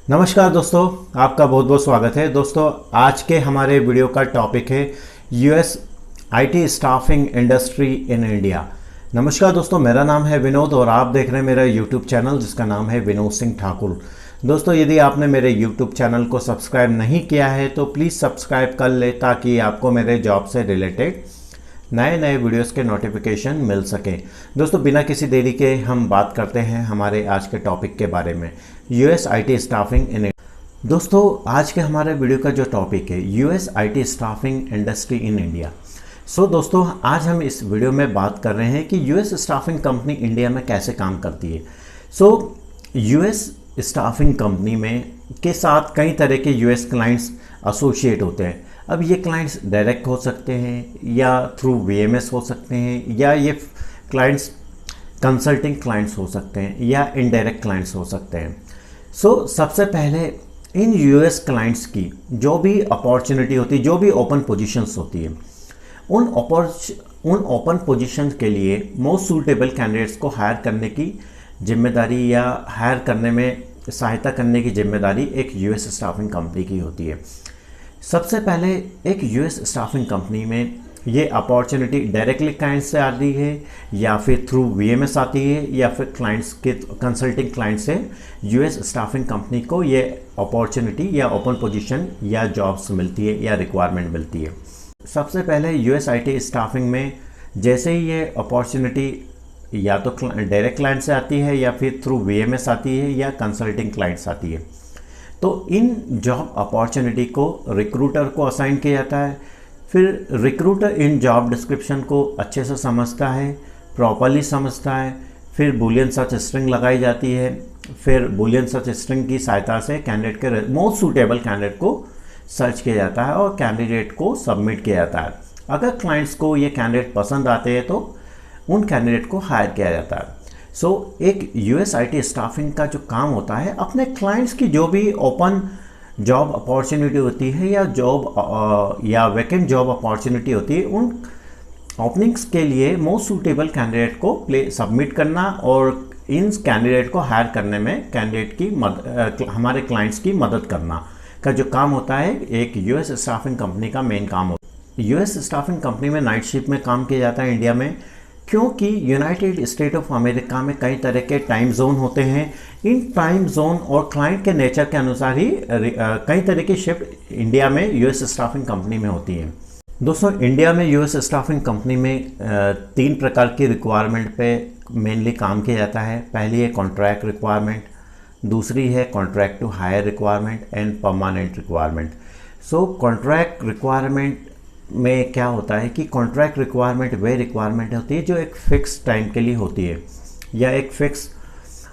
नमस्कार दोस्तों, आपका बहुत बहुत स्वागत है। दोस्तों, आज के हमारे वीडियो का टॉपिक है US IT staffing industry in India. नमस्कार दोस्तों, मेरा नाम है विनोद और आप देख रहे हैं मेरा यूट्यूब चैनल जिसका नाम है विनोद सिंह ठाकुर। दोस्तों, यदि आपने मेरे यूट्यूब चैनल को सब्सक्राइब नहीं किया है तो प्लीज़ सब्सक्राइब कर ले ताकि आपको मेरे जॉब से रिलेटेड नए नए वीडियोस के नोटिफिकेशन मिल सके। दोस्तों, बिना किसी देरी के हम बात करते हैं हमारे आज के टॉपिक के बारे में, यूएस आईटी स्टाफिंग इन। दोस्तों, आज के हमारे वीडियो का जो टॉपिक है US IT staffing industry in India. दोस्तों, आज हम इस वीडियो में बात कर रहे हैं कि यूएस स्टाफिंग कंपनी इंडिया में कैसे काम करती है। यूएस स्टाफिंग कंपनी में के साथ कई तरह के यूएस क्लाइंट्स एसोसिएट होते हैं। अब ये क्लाइंट्स डायरेक्ट हो सकते हैं या थ्रू वीएमएस हो सकते हैं, या ये क्लाइंट्स कंसल्टिंग क्लाइंट्स हो सकते हैं, या इनडायरेक्ट क्लाइंट्स हो सकते हैं। सबसे पहले इन यूएस क्लाइंट्स की जो भी अपॉर्चुनिटी होती है, जो भी ओपन पोजीशंस होती है, उन ओपन पोजीशंस के लिए मोस्ट सूटेबल कैंडिडेट्स को हायर करने की जिम्मेदारी या हायर करने में सहायता करने की जिम्मेदारी एक यूएस स्टाफिंग कंपनी की होती है। सबसे पहले एक यूएस स्टाफिंग कंपनी में ये अपॉर्चुनिटी डायरेक्टली क्लाइंट से आती है या फिर थ्रू वीएमएस आती है, या फिर क्लाइंट्स के कंसल्टिंग क्लाइंट से यूएस स्टाफिंग कंपनी को ये अपॉर्चुनिटी या ओपन पोजीशन या जॉब्स मिलती है या रिक्वायरमेंट मिलती है। सबसे पहले यूएस आईटी स्टाफिंग में जैसे ही ये अपॉर्चुनिटी या तो डायरेक्ट क्लाइंट से आती है या फिर थ्रू वीएमएस आती है या कंसल्टिंग क्लाइंट्स आती है, तो इन जॉब अपॉर्चुनिटी को रिक्रूटर को असाइन किया जाता है। फिर रिक्रूटर इन जॉब डिस्क्रिप्शन को अच्छे से समझता है, प्रॉपरली समझता है। फिर बूलियन सर्च स्ट्रिंग लगाई जाती है। फिर बूलियन सर्च स्ट्रिंग की सहायता से कैंडिडेट के मोस्ट सूटेबल कैंडिडेट को सर्च किया जाता है और कैंडिडेट को सबमिट किया जाता है। अगर क्लाइंट्स को ये कैंडिडेट पसंद आते हैं तो उन कैंडिडेट को हायर किया जाता है। एक यूएस आईटी स्टाफिंग का जो काम होता है, अपने क्लाइंट्स की जो भी ओपन जॉब अपॉर्चुनिटी होती है या वैकेंट जॉब अपॉर्चुनिटी होती है, उन ओपनिंग्स के लिए मोस्ट सूटेबल कैंडिडेट को सबमिट करना और इन कैंडिडेट को हायर करने में हमारे क्लाइंट्स की मदद करना का जो काम होता है, एक यूएस स्टाफिंग कंपनी का मेन काम होता है। यूएस स्टाफिंग कंपनी में नाइट शिफ्ट में काम किया जाता है इंडिया में, क्योंकि यूनाइटेड स्टेट ऑफ अमेरिका में कई तरह के टाइम जोन होते हैं। इन टाइम जोन और क्लाइंट के नेचर के अनुसार ही कई तरह की शिफ्ट इंडिया में यूएस स्टाफिंग कंपनी में होती हैं। दोस्तों, इंडिया में यूएस स्टाफिंग कंपनी में 3 प्रकार की रिक्वायरमेंट पे मेनली काम किया जाता है। पहली है कॉन्ट्रैक्ट रिक्वायरमेंट, दूसरी है contract to hire requirement and permanent requirement. Contract requirement में क्या होता है कि कॉन्ट्रैक्ट रिक्वायरमेंट वे रिक्वायरमेंट होती है जो एक फ़िक्स टाइम के लिए होती है या एक फ़िक्स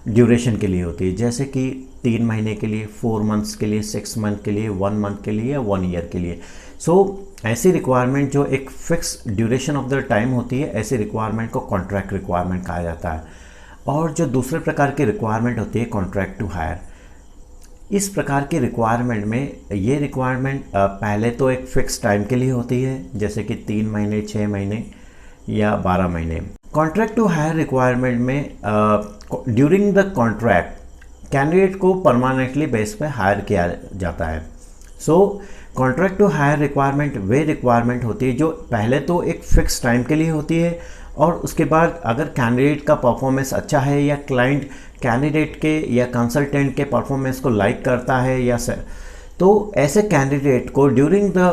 ड्यूरेशन के लिए होती है, जैसे कि 3 महीने के लिए, 4 मंथ्स के लिए, 6 मंथ के लिए, 1 मंथ के लिए या 1 ईयर के लिए। ऐसी रिक्वायरमेंट जो एक fix duration of the time होती है, ऐसी रिक्वायरमेंट को कॉन्ट्रैक्ट रिक्वायरमेंट कहा जाता है। और जो दूसरे प्रकार की रिक्वायरमेंट होती है कॉन्ट्रैक्ट टू हायर, इस प्रकार की रिक्वायरमेंट में ये रिक्वायरमेंट पहले तो एक फ़िक्स टाइम के लिए होती है, जैसे कि 3 महीने, 6 महीने या 12 महीने। कॉन्ट्रैक्ट टू हायर रिक्वायरमेंट में ड्यूरिंग द कॉन्ट्रैक्ट कैंडिडेट को परमानेंटली बेस पे हायर किया जाता है। कॉन्ट्रैक्ट टू हायर रिक्वायरमेंट वे रिक्वायरमेंट होती है जो पहले तो एक फ़िक्स टाइम के लिए होती है, और उसके बाद अगर कैंडिडेट का परफॉर्मेंस अच्छा है या क्लाइंट कैंडिडेट के या कंसल्टेंट के परफॉर्मेंस को लाइक करता है तो ऐसे कैंडिडेट को during the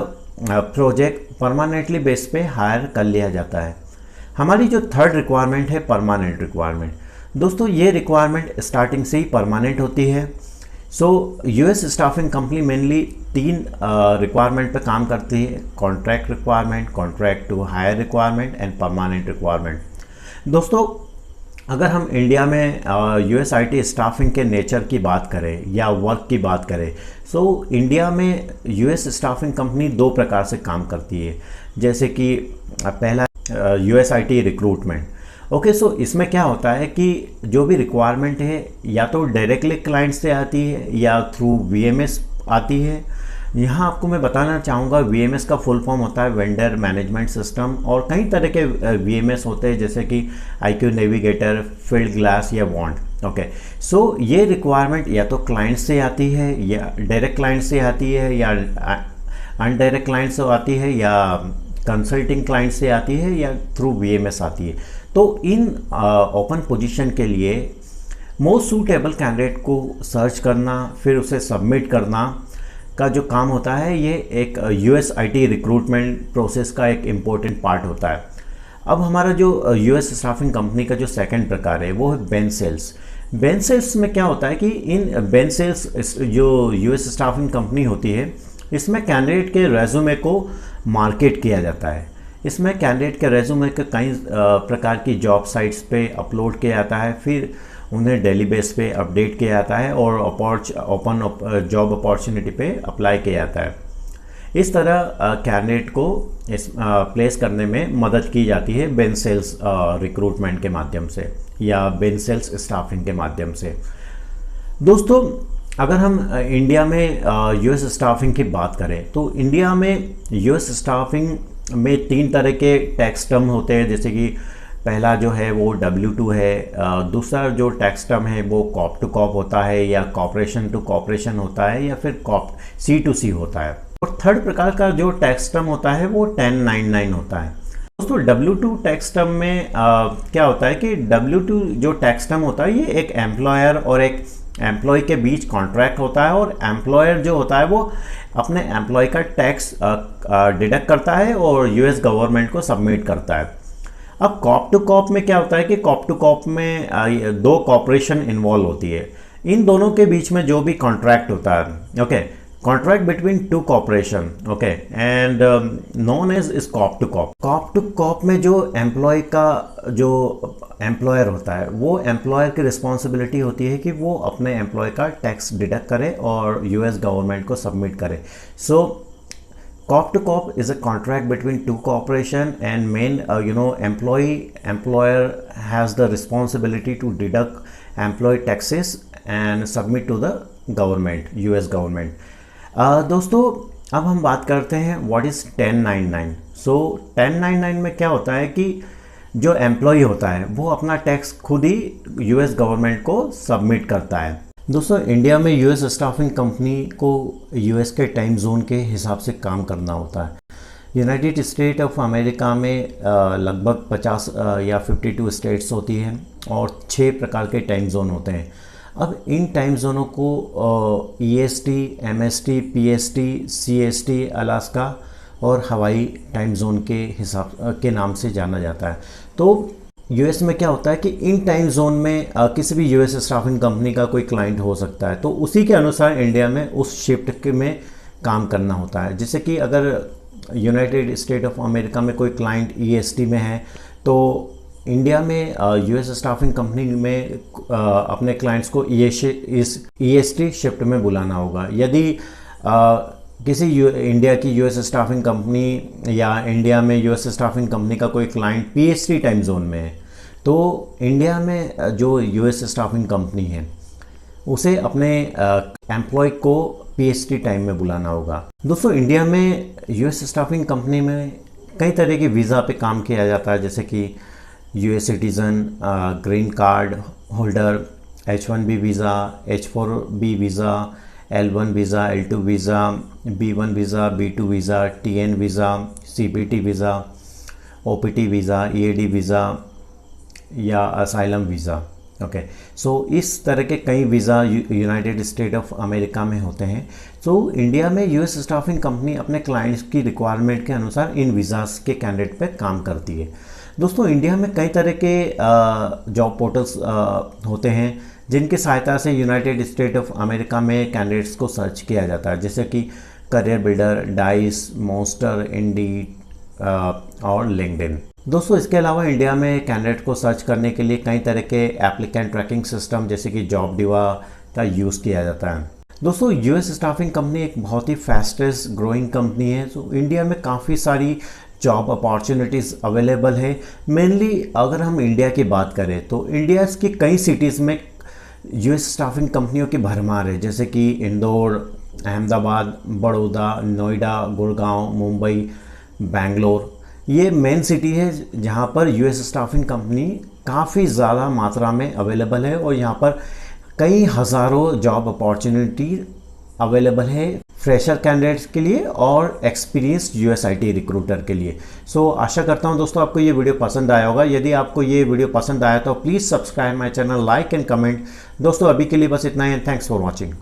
project permanently base पे हायर कर लिया जाता है। हमारी जो थर्ड रिक्वायरमेंट है परमानेंट रिक्वायरमेंट। दोस्तों, ये रिक्वायरमेंट स्टार्टिंग से ही परमानेंट होती है। US staffing company mainly 3 requirement पे काम करती है: contract requirement, contract to hire requirement and permanent requirement. दोस्तों, अगर हम इंडिया में यूएस आईटी स्टाफिंग के नेचर की बात करें या वर्क की बात करें, इंडिया में यूएस स्टाफिंग कंपनी 2 प्रकार से काम करती है। जैसे कि पहला यूएस आईटी रिक्रूटमेंट। इसमें क्या होता है कि जो भी रिक्वायरमेंट है या तो डायरेक्टली क्लाइंट से आती है या थ्रू वीएमएस आती है। यहाँ आपको मैं बताना चाहूँगा, वीएमएस का फुल फॉर्म होता है वेंडर मैनेजमेंट सिस्टम, और कई तरह के वीएमएस होते हैं जैसे कि आईक्यू नेविगेटर, फील्ड ग्लास या वॉन्ट। ओके, सो ये रिक्वायरमेंट या तो क्लाइंट से आती है, या डायरेक्ट क्लाइंट से आती है, या अनडायरेक्ट क्लाइंट से आती है, या कंसल्टिंग क्लाइंट से आती है, या थ्रू वीएमएस आती है। तो इन ओपन पोजीशन के लिए मोस्ट सूटेबल कैंडिडेट को सर्च करना, फिर उसे सबमिट करना का जो काम होता है, ये एक यूएस आईटी रिक्रूटमेंट प्रोसेस का एक इम्पोर्टेंट पार्ट होता है। अब हमारा जो यूएस स्टाफिंग कंपनी का जो सेकंड प्रकार है वो है बेंच सेल्स। बेंच सेल्स में क्या होता है कि इन बेंच सेल्स जो यूएस स्टाफिंग कंपनी होती है, इसमें कैंडिडेट के रेज्यूमे को मार्केट किया जाता है। इसमें कैंडिडेट के रेज्यूमे के कई प्रकार की जॉब साइट्स पे अपलोड किया जाता है, फिर उन्हें डेली बेस पे अपडेट किया जाता है और ओपन जॉब अपॉर्चुनिटी पे अप्लाई किया जाता है। इस तरह कैंडिडेट को इस प्लेस करने में मदद की जाती है बेंच सेल्स रिक्रूटमेंट के माध्यम से या बेंच सेल्स स्टाफिंग के माध्यम से। दोस्तों, अगर हम इंडिया में यूएस स्टाफिंग की बात करें तो इंडिया में यूएस स्टाफिंग में 3 तरह के टैक्स टर्म होते हैं, जैसे कि पहला जो है वो W2 है, दूसरा जो टैक्स टर्म है वो कॉप टू कॉप होता है, या कॉर्पोरेशन टू कॉर्पोरेशन होता है, या फिर कॉप C2C होता है, और थर्ड प्रकार का जो टैक्स टर्म होता है वो 1099 होता है। दोस्तों, W2 टैक्स टर्म में क्या होता है कि W2 जो टैक्स टर्म होता है ये एक एम्प्लॉयर और एक एम्प्लॉय के बीच कॉन्ट्रैक्ट होता है, और एम्प्लॉयर जो होता है वो अपने एम्प्लॉय का टैक्स डिडक्ट करता है और यूएस गवर्नमेंट को सबमिट करता है। अब कॉप टू कॉप में क्या होता है कि कॉप टू कॉप में 2 कॉर्पोरेशन इन्वॉल्व होती है। इन दोनों के बीच में जो भी कॉन्ट्रैक्ट होता है, okay, contract between 2 corporation, okay, and known as is corp to corp. Corp to corp में जो एम्प्लॉय का जो एम्प्लॉयर होता है वो एम्प्लॉयर की रिस्पॉन्सिबिलिटी होती है कि वो अपने एम्प्लॉय का टैक्स डिडक्ट करे और यूएस गवर्नमेंट को सबमिट करे। So cop to cop is a contract between 2 corporation, and main employer has the responsibility to deduct employee taxes and submit to the government, US government. दोस्तों, अब हम बात करते हैं व्हाट इज़ 1099। सो 1099 में क्या होता है कि जो एम्प्लॉय होता है वो अपना टैक्स खुद ही यूएस गवर्नमेंट को सबमिट करता है। दोस्तों, इंडिया में यूएस स्टाफिंग कंपनी को यूएस के टाइम जोन के हिसाब से काम करना होता है। यूनाइटेड स्टेट ऑफ अमेरिका में लगभग 50 या 52 स्टेट्स होती हैं और 6 प्रकार के टाइम जोन होते हैं। अब इन टाइम जोनों को EST, MST, PST, CST, Alaska और हवाई टाइम जोन के हिसाब के नाम से जाना जाता है। तो यूएस में क्या होता है कि इन टाइम जोन में किसी भी यूएस स्टाफिंग कंपनी का कोई क्लाइंट हो सकता है, तो उसी के अनुसार इंडिया में उस शिफ्ट में काम करना होता है। जैसे कि अगर यूनाइटेड स्टेट ऑफ अमेरिका में कोई क्लाइंट EST में है, तो इंडिया में यूएस स्टाफिंग कंपनी में अपने क्लाइंट्स को EST शिफ्ट में बुलाना होगा। यदि किसी इंडिया की यूएस स्टाफिंग कंपनी या इंडिया में यूएस स्टाफिंग कंपनी का कोई क्लाइंट PST टाइम जोन में है, तो इंडिया में जो यूएस स्टाफिंग कंपनी है उसे अपने एम्प्लॉय को PST टाइम में बुलाना होगा। दोस्तों, इंडिया में यूएस स्टाफिंग कंपनी में कई तरह के वीज़ा पे काम किया जाता है, जैसे कि US citizen, green card holder, H1B visa, H4B visa, L1 visa, L2 visa, B1 visa, B2 visa, TN visa, CPT visa, OPT visa, EAD visa या असाइलम वीज़ा। ओके, सो इस तरह के कई visa United state of America में होते हैं। So India में US staffing company अपने क्लाइंट्स की रिक्वायरमेंट के अनुसार इन वीज़ास के कैंडिडेट पे काम करती है। दोस्तों, इंडिया में कई तरह के जॉब पोर्टल्स होते हैं जिनकी सहायता से यूनाइटेड स्टेट ऑफ अमेरिका में कैंडिडेट्स को सर्च किया जाता है, जैसे कि करियर बिल्डर, डाइस, मोस्टर, इंडीड और लिंक्डइन। दोस्तों, इसके अलावा इंडिया में कैंडिडेट को सर्च करने के लिए कई तरह के एप्लीकेंट ट्रैकिंग सिस्टम जैसे कि जॉब डिवा का यूज़ किया जाता है। दोस्तों, यूएस स्टाफिंग कंपनी एक बहुत ही फास्टेस्ट ग्रोइंग कंपनी है। तो इंडिया में काफ़ी सारी जॉब अपॉर्चुनिटीज़ अवेलेबल है। मेनली अगर हम इंडिया की बात करें तो इंडिया की कई सिटीज़ में यूएस स्टाफिंग कंपनियों की भरमार है, जैसे कि इंदौर, अहमदाबाद, बड़ौदा, नोएडा, गुड़गांव, मुंबई, बेंगलोर। ये मेन सिटी है जहाँ पर यूएस स्टाफिंग कंपनी काफ़ी ज़्यादा मात्रा में अवेलेबल है और यहाँ पर कई हज़ारों जॉब अपॉर्चुनिटी अवेलेबल है फ्रेशर कैंडिडेट्स के लिए और एक्सपीरियंस्ड यूएसआईटी रिक्रूटर के लिए। सो आशा करता हूँ दोस्तों आपको ये वीडियो पसंद आया होगा। यदि आपको ये वीडियो पसंद आया तो please subscribe my channel, like and comment. दोस्तों अभी के लिए बस इतना ही। Thanks for watching.